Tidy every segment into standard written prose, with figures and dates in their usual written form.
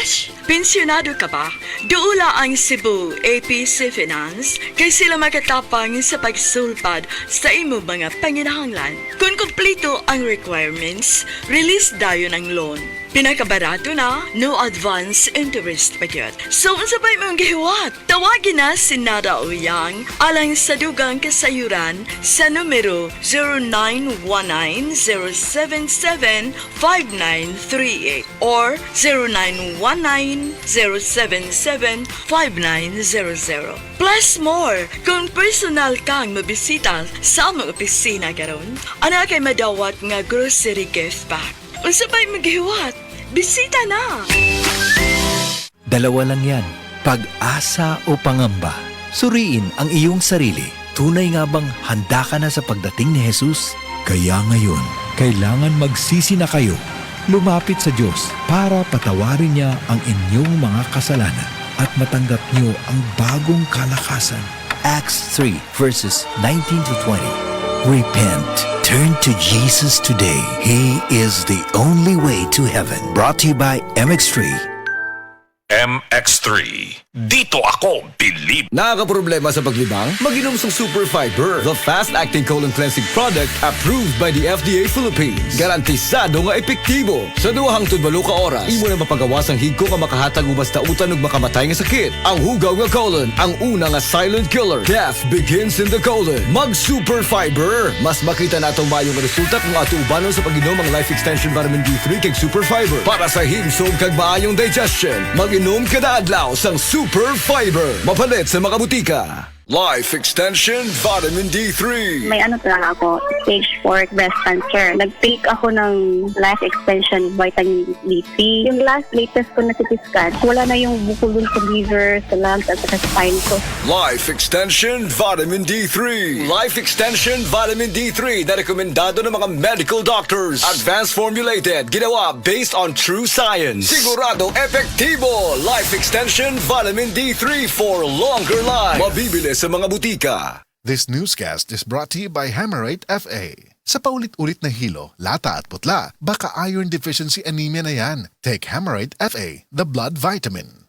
Gosh, pensyonado ka ba? Duula ang Cebu APC Finance kay sila makatapang sa pagsulpad sa imo mga panginahanglan. Kung kumpleto ang requirements, release dayon ang loan. Pinakabarato na, no advance interest pa yun. So, sabay mong gihiwat. Tawagin na si Nada Uyang alang sa dugang kasayuran sa numero 0919-077-5938 or 0919-077-5900. Plus more, kung personal kang mabisita sa among opisina karon, ana kay madawat nga grocery gift pack. Unsa ba'y maghiwat? Bisita na! Dalawa lang yan, pag-asa o pangamba. Suriin ang iyong sarili. Tunay nga bang handa ka na sa pagdating ni Jesus? Kaya ngayon, kailangan magsisi na kayo. Lumapit sa Diyos para patawarin niya ang inyong mga kasalanan at matanggap niyo ang bagong kalakasan. Acts 3 verses 19 to 20. Repent. Turn to Jesus today. He is the only way to heaven. Brought to you by MX3. MX3. Dito ako, believe. Nakakaproblema sa paglibang? Mag-inom ng Super Fiber, the fast-acting colon cleansing product approved by the FDA Philippines. Garantisado nga epektibo. Sa 2 hangtod 8 ka oras, imo na mapagawas ang higko nga makahatag og basta utan ug makamatay nga sakit. Ang hugaw nga colon, ang una nga silent killer. Death begins in the colon. Mag-Super Fiber. Mas makita na atong mayong resulta kung ato ubanon sa pag-inom ang Life Extension Vitamin D3 kag Super Fiber. Para sa himsog kag maayong digestion, mag-inom kada adlaw sang Super Fiber. Mapalit sa mga butika. Life Extension Vitamin D3. May ano talaga ako, stage 4 breast cancer. Nag-take ako ng life extension vitamin D3. Yung latest ko na CT scan, wala na yung bukol sa liver, sa lungs, at sa spine ko. Life Extension Vitamin D3. Life Extension Vitamin D3 na rekomendado ng mga medical doctors. Advanced formulated, ginawa based on true science. Sigurado epektibo. Life Extension Vitamin D3 for longer life. Mabibili sa mga butika. This newscast is brought to you by Hammerite FA. Sa paulit-ulit na hilo, lata at putla, baka iron deficiency anemia na yan. Take Hammerite FA, the blood vitamin.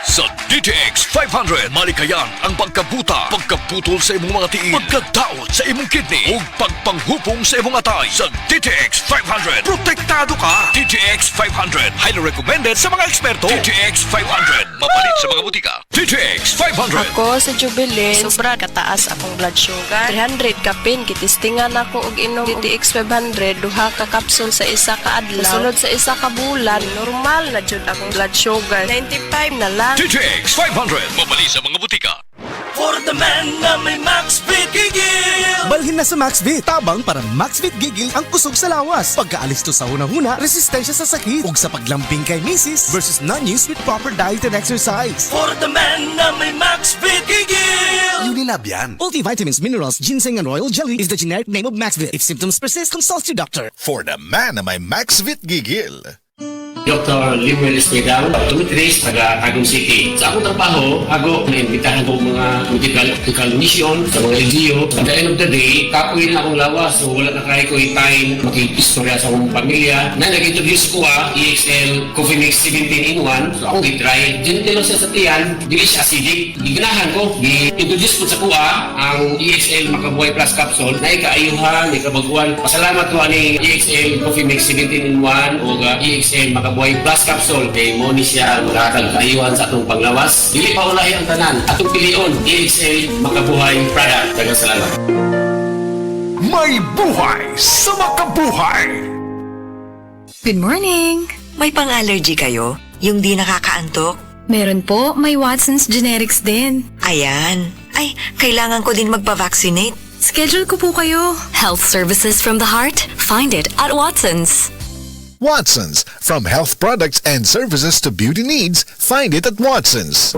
Sa DTX 500, malikayan ang pagkabuta, pagkaputol sa imong mga tiil, pagkadaot sa imong kidney, ug pagpanghupong sa imong atay. Sa DTX 500, protektado ka. DTX 500, highly recommended sa mga eksperto. DTX 500, mapalit sa mga butika. DTX 500. Ako sa Jubilee, sobra kataas akong blood sugar. 300 kapin, kitistingan ako og inom DTX 500, duha ka kapsul sa isa ka adlaw. Sunod sa isa ka bulan, normal na jud akong blood sugar. 95 na lang. DTX 500, mapalit sa mga butika. For the man na may MaxVit Gigil! Balhin na sa MaxVit. Tabang para MaxVit Gigil ang kusog sa lawas. Pagkaalis to sa hunang-huna, resistensya sa sakit. Ug sa paglambing kay misis versus non-use with proper diet and exercise. For the man na may MaxVit Gigil! Unilab yan. Multivitamins, minerals, ginseng, and royal jelly is the generic name of MaxVit. If symptoms persist, consult your doctor. For the man na may MaxVit Gigil. Dr. Limuel Espedal, optometrist, taga Tagum City. Sa akong trabaho, ako naimbitahan ko mga medical mission sa mga LGU. At the end of the day, kapoy na akong lawas, so wala na kaya ko time makikistorya sa akong pamilya. Na nag-introduce ko EXL Coffee Mix 17 in 1. So akong i-try. Gentle siya sa tiyan, hindi siya acidic. Iganahan ko, i-introduce ko sa kuha ang EXL Makabuhay Plus Capsule na ikaayuhan, ikabaguan. Pasalamat ko ani EXL Coffee Mix 17 in 1 o EXL Makabuhay Plus Capsule kay mo ni siya makakag-ayuhan sa atong panglawas. Dili pa ulahi ang tanan. Atong pilion, EXL Makabuhay Product. Daghang salamat. May buhay sa makabuhay! Good morning! May pang-allergy kayo? Yung di nakakaantok? Meron po, may Watson's Generics din. Ayan. Ay, kailangan ko din magpa-vaccinate. Schedule ko po kayo. Health services from the heart? Find it at Watson's. Watson's, from health products and services to beauty needs, find it at Watson's.